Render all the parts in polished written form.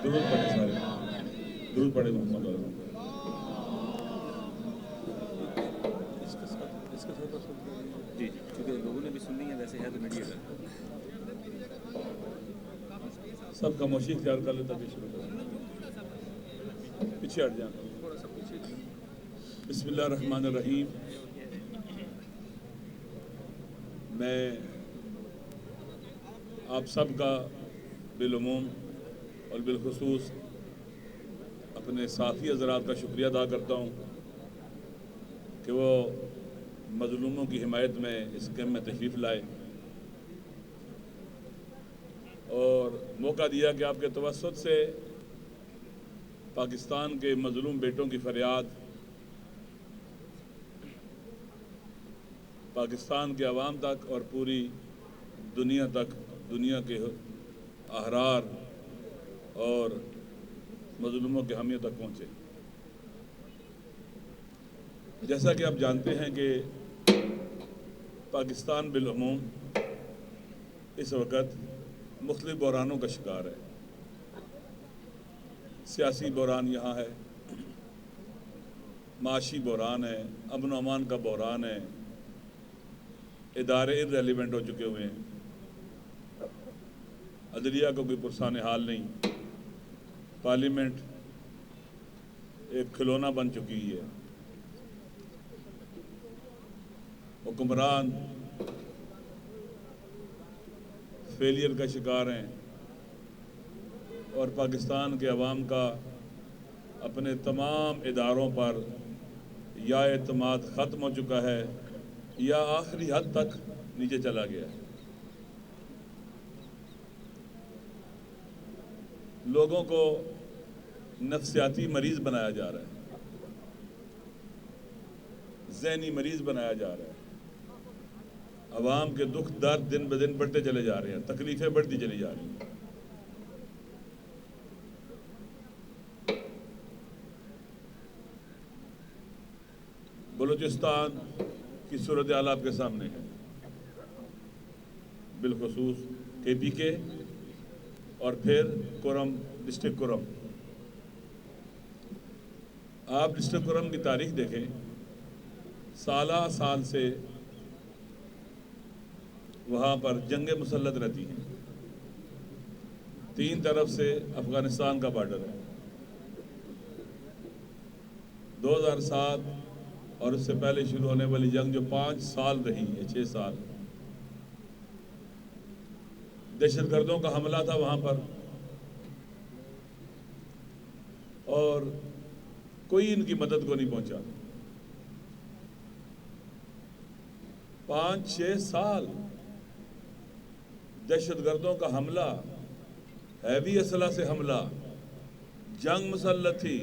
درود پڑھیں سارے، درود پڑھیں محمد علیہ۔ جی کیونکہ لوگوں نے بھی سننی ہے، ویسے ہے تو میڈیا کا۔ سب خاموشی اختیار کر لیتا کہ شروع کریں، پیچھے ہٹ جانا۔ بسم اللہ الرحمن الرحیم۔ میں آپ سب کا بالعموم اور بالخصوص اپنے ساتھی حضرات کا شکریہ ادا کرتا ہوں کہ وہ مظلوموں کی حمایت میں اس کیمپ میں تشریف لائے اور موقع دیا کہ آپ کے توسط سے پاکستان کے مظلوم بیٹوں کی فریاد پاکستان کے عوام تک اور پوری دنیا تک، دنیا کے احرار اور مظلوموں کے حامیوں تک پہنچے۔ جیسا کہ آپ جانتے ہیں کہ پاکستان بالعموم اس وقت مختلف بحرانوں کا شکار ہے۔ سیاسی بحران یہاں ہے، معاشی بحران ہے، امن و امان کا بحران ہے، ادارے irrelevant ہو چکے ہوئے ہیں، عدلیہ کو کوئی پرسان حال نہیں، پارلیمنٹ ایک کھلونا بن چکی ہے، حکمران فیلئر کا شکار ہیں اور پاکستان کے عوام کا اپنے تمام اداروں پر یا اعتماد ختم ہو چکا ہے یا آخری حد تک نیچے چلا گیا ہے۔ لوگوں کو نفسیاتی مریض بنایا جا رہا ہے، ذہنی مریض بنایا جا رہا ہے، عوام کے دکھ درد دن بدن بڑھتے چلے جا رہے ہیں، تکلیفیں بڑھتی چلی جا رہی ہیں۔ بلوچستان کی صورتحال آپ کے سامنے ہے، بالخصوص KPK اور پھر کرم، ڈسٹرکٹ کرم۔ آپ ڈسٹرکٹ کرم کی تاریخ دیکھیں، سالہ سال سے وہاں پر جنگیں مسلط رہتی ہیں، 3 طرف سے افغانستان کا بارڈر ہے۔ 2007 اور اس سے پہلے شروع ہونے والی جنگ جو 5 سال رہی ہے، 6 سال، دہشت گردوں کا حملہ تھا وہاں پر اور کوئی ان کی مدد کو نہیں پہنچا۔ 5-6 سال دہشت گردوں کا حملہ، ہیوی اسلحہ سے حملہ، جنگ مسلط تھی۔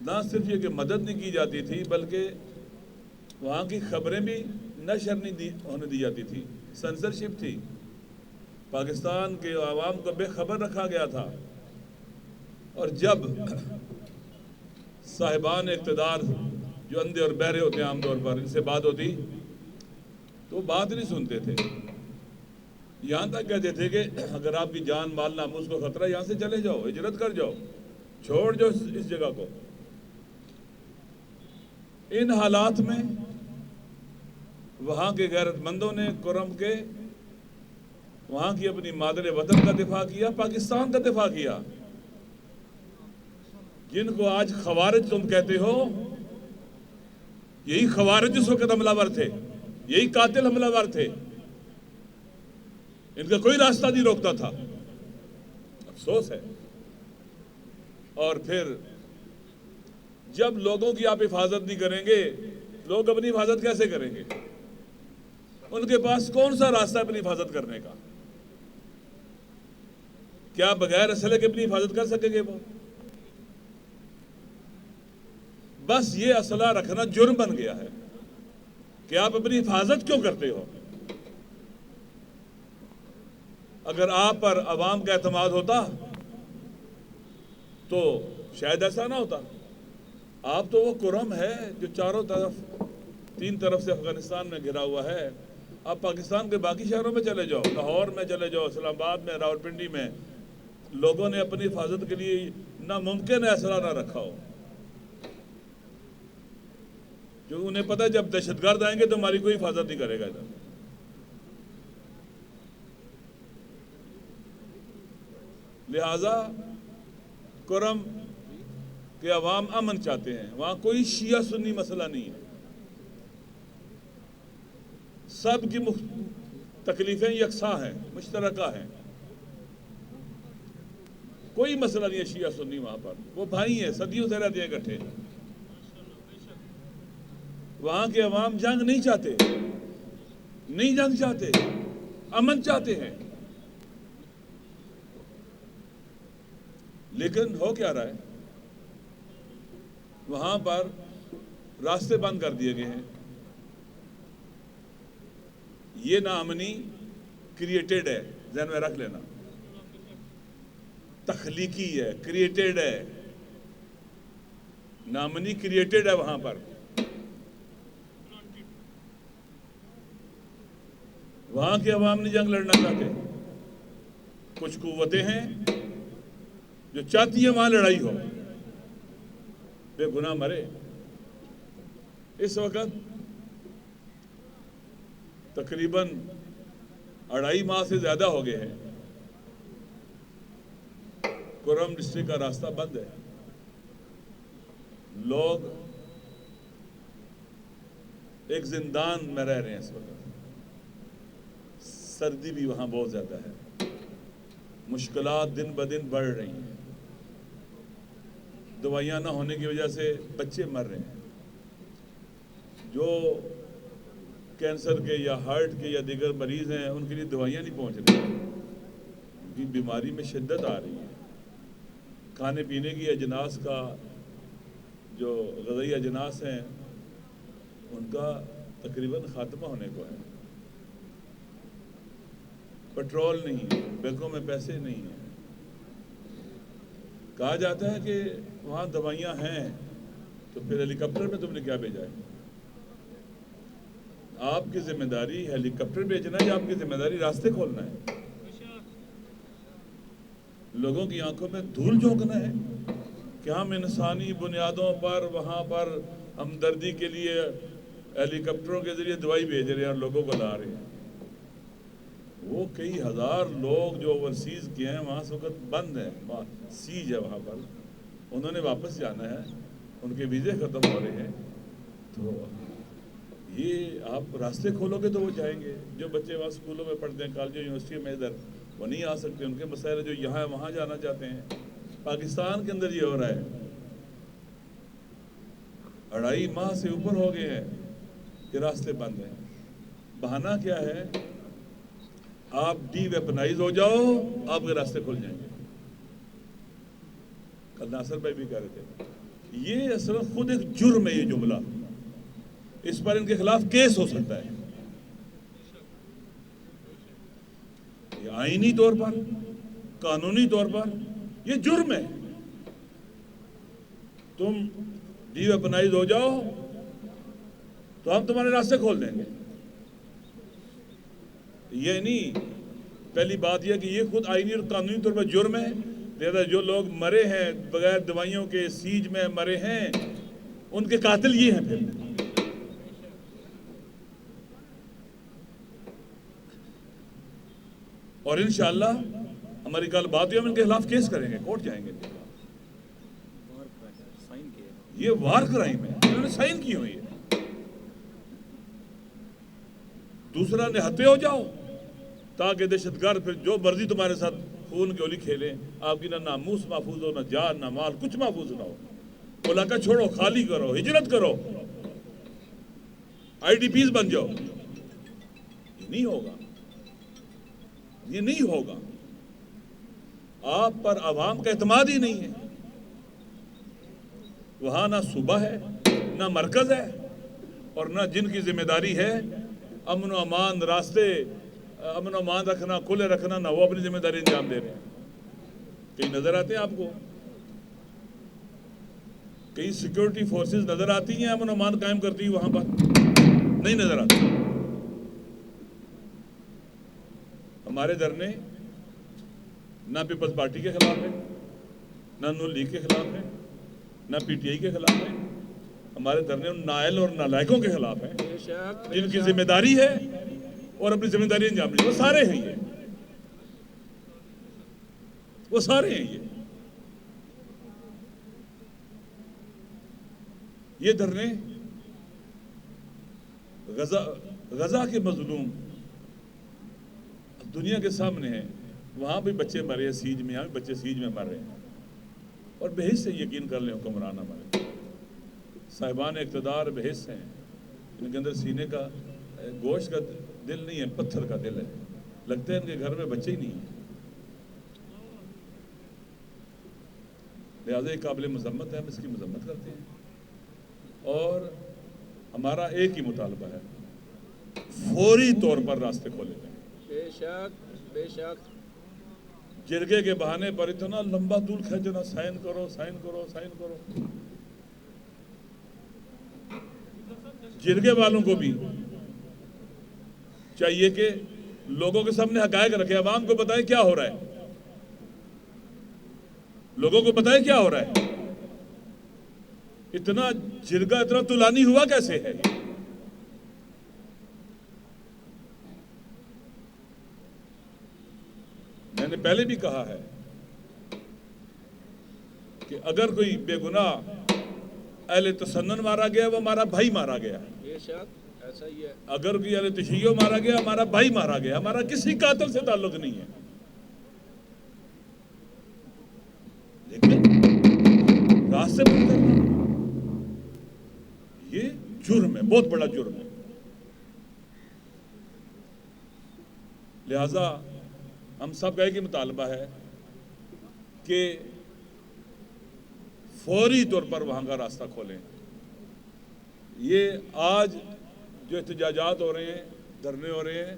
نہ صرف یہ کہ مدد نہیں کی جاتی تھی بلکہ وہاں کی خبریں بھی نشر نہیں ہونے دی جاتی تھی، سنسرشپ تھی، پاکستان کے عوام کو بے خبر رکھا گیا تھا۔ اور جب صاحبان اقتدار جو اندھے اور بہرے ہوتے ہیں عام طور پر، ان سے بات ہوتی تو وہ بات نہیں سنتے تھے، یہاں تک کہتے تھے کہ اگر آپ کی جان مال ناموس کو خطرہ ہے یہاں سے چلے جاؤ، ہجرت کر جاؤ، چھوڑ جاؤ اس جگہ کو۔ ان حالات میں وہاں کے غیرت مندوں نے کرم کے وہاں کی اپنی مادر وطن کا دفاع کیا، پاکستان کا دفاع کیا۔ جن کو آج خوارج تم کہتے ہو، یہی خوارج اس وقت حملہ ور تھے، یہی قاتل حملہ ور تھے، ان کا کوئی راستہ نہیں روکتا تھا۔ افسوس ہے۔ اور پھر جب لوگوں کی آپ حفاظت نہیں کریں گے، لوگ اپنی حفاظت کیسے کریں گے؟ ان کے پاس کون سا راستہ ہے اپنی حفاظت کرنے کا؟ کیا بغیر اسلحے کے اپنی حفاظت کر سکیں گے وہ؟ بس یہ اسلحہ رکھنا جرم بن گیا ہے کہ آپ اپنی حفاظت کیوں کرتے ہو؟ اگر آپ پر عوام کا اعتماد ہوتا تو شاید ایسا نہ ہوتا۔ آپ تو وہ کرم ہے جو چاروں طرف 3 طرف سے افغانستان میں گھرا ہوا ہے، آپ پاکستان کے باقی شہروں میں چلے جاؤ، لاہور میں چلے جاؤ، اسلام آباد میں، راولپنڈی میں، لوگوں نے اپنی حفاظت کے لیے ناممکن اسلحہ نہ رکھا ہو، کیونکہ انہیں پتہ ہے جب دہشت گرد آئیں گے تو ہماری کوئی حفاظت نہیں کرے گا ادھر۔ لہذا کرم کہ عوام امن چاہتے ہیں، وہاں کوئی شیعہ سنی مسئلہ نہیں ہے، سب کی تکلیفیں یکساں ہیں، مشترکہ ہیں، کوئی مسئلہ نہیں ہے شیعہ سنی وہاں پر، وہ بھائی ہیں، صدیوں سے رہتے ہیں اکٹھے۔ وہاں کے عوام جنگ نہیں چاہتے، نہیں جنگ چاہتے، امن چاہتے ہیں، لیکن ہو کیا رہا ہے؟ وہاں پر راستے بند کر دیے گئے ہیں۔ یہ ناامنی کریٹڈ ہے، ذہن میں رکھ لینا، تخلیقی ہے، کریٹڈ ہے، ناامنی کریٹڈ ہے وہاں پر۔ وہاں کے عوام نہیں جنگ لڑنا چاہتے، کچھ قوتیں ہیں جو چاہتی ہیں وہاں لڑائی ہو، بے گناہ مرے۔ اس وقت تقریباً 2.5 ماہ سے زیادہ ہو گئے ہیں، کرم ڈسٹرکٹ کا راستہ بند ہے، لوگ ایک زندان میں رہ رہے ہیں اس وقت، سردی بھی وہاں بہت زیادہ ہے، مشکلات دن بدن بڑھ رہی ہیں، دوائیاں نہ ہونے کی وجہ سے بچے مر رہے ہیں، جو کینسر کے یا ہارٹ کے یا دیگر مریض ہیں ان کے لیے دوائیاں نہیں پہنچ رہی، ان کی بیماری میں شدت آ رہی ہے، کھانے پینے کی اجناس کا جو غذائی اجناس ہیں ان کا تقریباً خاتمہ ہونے کو ہے، پیٹرول نہیں ہے، بینکوں میں پیسے نہیں ہیں، کہا جاتا ہے کہ وہاں دوائیاں ہیں تو پھر ہیلی کاپٹر میں تم نے کیا بھیجا ہے؟ آپ کی ذمہ داری ہیلی کاپٹر بھیجنا ہے یا آپ کی ذمہ داری راستے کھولنا ہے؟ لوگوں کی آنکھوں میں دھول جھونکنا ہے کہ ہم انسانی بنیادوں پر وہاں پر ہمدردی کے لیے ہیلی کاپٹروں کے ذریعے دوائی بھیج رہے ہیں اور لوگوں کو لا رہے ہیں۔ وہ کئی ہزار لوگ جو اوورسیز کیے ہیں وہاں سے وقت بند ہیں، سیج ہے وہاں پر، انہوں نے واپس جانا ہے، ان کے ویزے ختم ہو رہے ہیں، تو یہ آپ راستے کھولو گے تو وہ جائیں گے۔ جو بچے وہاں اسکولوں میں پڑھتے ہیں، کالجوں یونیورسٹیوں میں، ادھر وہ نہیں آ سکتے، ان کے مسائل جو یہاں ہے وہاں جانا چاہتے ہیں۔ پاکستان کے اندر یہ ہو رہا ہے، 2.5 ماہ سے اوپر ہو گئے ہیں کہ راستے بند ہیں۔ بہانہ کیا ہے؟ آپ ڈی ویپنائز ہو جاؤ، آپ کے راستے کھل جائیں گے۔ کل ناصر بھائی بھی کہہ رہے تھے، یہ اصل خود ایک جرم ہے، یہ جملہ، اس پر ان کے خلاف کیس ہو سکتا ہے، یہ آئینی طور پر، قانونی طور پر یہ جرم ہے۔ تم ڈی ویپنائز ہو جاؤ تو ہم تمہارے راستے کھول دیں گے۔ یہ نہیں، پہلی بات یہ کہ یہ خود آئینی اور قانونی طور پر جرم ہے، لہذا جو لوگ مرے ہیں بغیر دوائیوں کے سیج میں مرے ہیں ان کے قاتل یہ ہیں۔ پھر اور انشاءاللہ ہماری کل بات ہوئی، ہم ان کے خلاف کیس کریں گے، کورٹ جائیں گے۔ یہ وار کرائم ہے، انہوں نے سائن کی ہوئی ہے۔ دوسرا نہتے ہو جاؤ تاکہ دہشت گرد پھر جو مرضی تمہارے ساتھ خون کی ہولی کھیلیں، آپ کی نہ ناموس محفوظ ہو، نہ جان نہ مال، کچھ محفوظ نہ ہو۔ علاقہ چھوڑو، خالی کرو، ہجرت کرو، آئی ڈی پیز بن جاؤ۔ یہ نہیں ہوگا، یہ نہیں ہوگا۔ آپ پر عوام کا اعتماد ہی نہیں ہے، وہاں نہ صوبہ ہے، نہ مرکز ہے، اور نہ جن کی ذمہ داری ہے امن و امان راستے، امن و امان رکھنا، کھلے رکھنا، نہ وہ اپنی ذمہ داری انجام دے رہے ہیں۔ کئی نظر آتے ہیں آپ کو، کئی سیکیورٹی فورسز نظر آتی ہیں امن و امان قائم کرتی ہیں، وہاں پر نہیں نظر آتی۔ ہمارے دھرنے نہ پیپلز پارٹی کے خلاف ہے، نہ نون لیگ کے خلاف ہے، نہ پی ٹی آئی کے خلاف ہے. ہمارے دھرنے ان نائل اور نالائقوں کے خلاف ہیں جن کی ذمہ داری ہے اور اپنی ذمہ داری انجام دیں. وہ سارے ہیں وہ سارے ہیں یہ دھرنے غزہ کے مظلوم دنیا کے سامنے ہیں. وہاں بھی بچے مرے ہیں سیج میں، یہاں بھی بچے سیج میں مر رہے ہیں. اور بحث سے یقین کر لیں حکمران ہمارے صاحبان اقتدار بحث ہیں، ان کے اندر سینے کا گوشت کا دل نہیں ہے، پتھر کا دل ہے. لگتا ہے ان کے گھر میں بچے ہی نہیں ہیں. لہٰذا ایک قابل مذمت ہے، ہم اس کی مذمت کرتے ہیں. اور ہمارا ایک ہی مطالبہ ہے، فوری طور پر راستے کھولے جائیں. بے شک بے شک. جرگے کے بہانے پر اتنا لمبا طول کھینچنا، سائن کرو سائن کرو سائن کرو. جرگے والوں کو بھی چاہیے کہ لوگوں کے سامنے حقائق رکھے، عوام کو بتائیں کیا ہو رہا ہے، لوگوں کو بتائیں کیا ہو رہا ہے. اتنا جرگہ اتنا طولانی ہوا کیسے ہے؟ میں نے پہلے بھی کہا ہے کہ اگر کوئی بے گناہ اہل تسنن مارا گیا وہ ہمارا بھائی مارا گیا. بے شک ایسا ہی ہے. اگر کوئی اہل تشیع مارا گیا ہمارا بھائی مارا گیا. ہمارا کسی قاتل سے تعلق نہیں ہے. لیکن راستے بند کرنا یہ جرم ہے، بہت بڑا جرم ہے. لہذا ہم سب کا ایک ہی مطالبہ ہے کہ فوری طور پر وہاں کا راستہ کھولیں. یہ آج جو احتجاجات ہو رہے ہیں، دھرنے ہو رہے ہیں،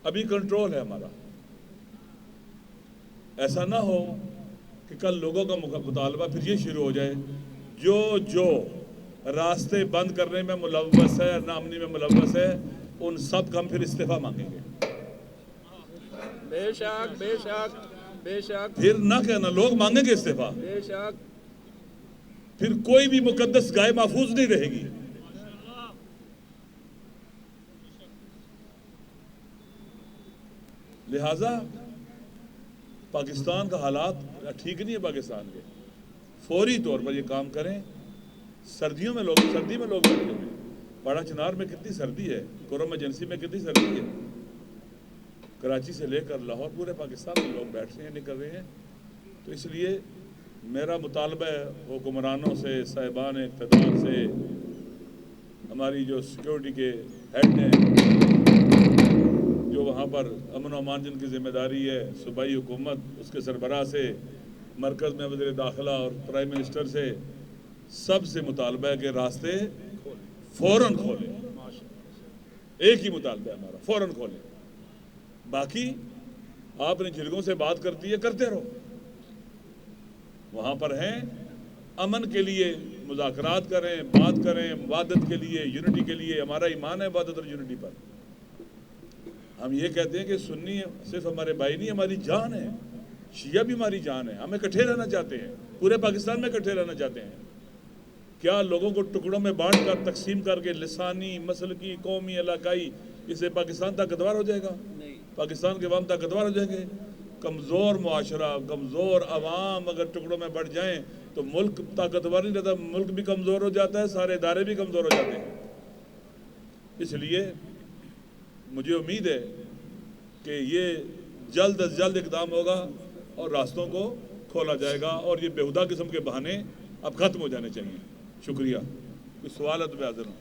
ابھی کنٹرول ہے ہمارا. ایسا نہ ہو کہ کل لوگوں کا مطالبہ پھر یہ شروع ہو جائے جو راستے بند کرنے میں ملوث ہے، نامنی میں ملوث ہے، ان سب کا ہم پھر استعفیٰ مانگیں گے. بے شک بے شک بے شک. پھر نہ کہنا لوگ مانگیں گے استعفیٰ. بے شک. پھر کوئی بھی مقدس گائے محفوظ نہیں رہے گی. لہذا پاکستان کا حالات ٹھیک نہیں ہے. پاکستان کے فوری طور پر یہ کام کریں. سردی میں لوگ بیٹھے ہوئے ہیں. پاڑا چنار میں کتنی سردی ہے، کرم ایجنسی میں کتنی سردی ہے. کراچی سے لے کر لاہور پورے پاکستان میں لوگ بیٹھ رہے ہیں، نکل رہے ہیں. تو اس لیے میرا مطالبہ ہے حکمرانوں سے، صاحبان اقتدار سے، ہماری جو سیکیورٹی کے ہیڈ ہیں، جو وہاں پر امن و امان جن کی ذمہ داری ہے، صوبائی حکومت اس کے سربراہ سے، مرکز میں وزیر داخلہ اور پرائم منسٹر سے، سب سے مطالبہ ہے کہ راستے فوراً کھولیں. ایک ہی مطالبہ ہے ہمارا، فوراً کھولیں. باقی آپ نے جرگوں سے بات کرتی ہے، کرتے رہو. وہاں پر ہیں امن کے لیے مذاکرات کریں، بات کریں، وحدت کے لیے، یونٹی کے لیے. ہمارا ایمان ہے وحدت اور یونٹی پر. ہم یہ کہتے ہیں کہ سنی صرف ہمارے بھائی نہیں، ہماری جان ہے. شیعہ بھی ہماری جان ہے. ہم اکٹھے رہنا چاہتے ہیں، پورے پاکستان میں اکٹھے رہنا چاہتے ہیں. کیا لوگوں کو ٹکڑوں میں بانٹ کر تقسیم کر کے لسانی، مسلکی، قومی، علاقائی، اس سے پاکستان طاقتور ہو جائے گا؟ پاکستان کے عوام طاقتور ہو جائیں گے؟ کمزور معاشرہ، کمزور عوام اگر ٹکڑوں میں بڑھ جائیں تو ملک طاقتور نہیں رہتا، ملک بھی کمزور ہو جاتا ہے، سارے ادارے بھی کمزور ہو جاتے ہیں. اس لیے مجھے امید ہے کہ یہ جلد از جلد اقدام ہوگا اور راستوں کو کھولا جائے گا اور یہ بیہودہ قسم کے بہانے اب ختم ہو جانے چاہیے. شکریہ. کوئی سوال ہے تو میں حاضر ہوں.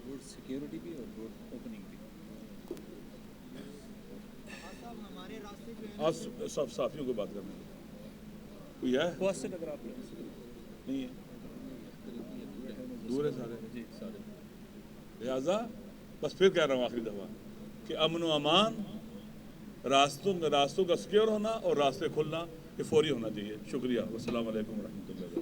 روڈ سیکیورٹی بھی اور روڈ اوپننگ بھی. آپ سب صافیوں کو بات کرنا کوئی ہے؟ بہت سے اگر آپ نہیں ہے، دور ہے سارے. جی سارے. لہٰذا بس پھر کہہ رہا ہوں آخری دفعہ کہ امن و امان، راستوں کا سکیور ہونا اور راستے کھلنا یہ فوری ہونا چاہیے. شکریہ. والسلام علیکم ورحمۃ اللہ.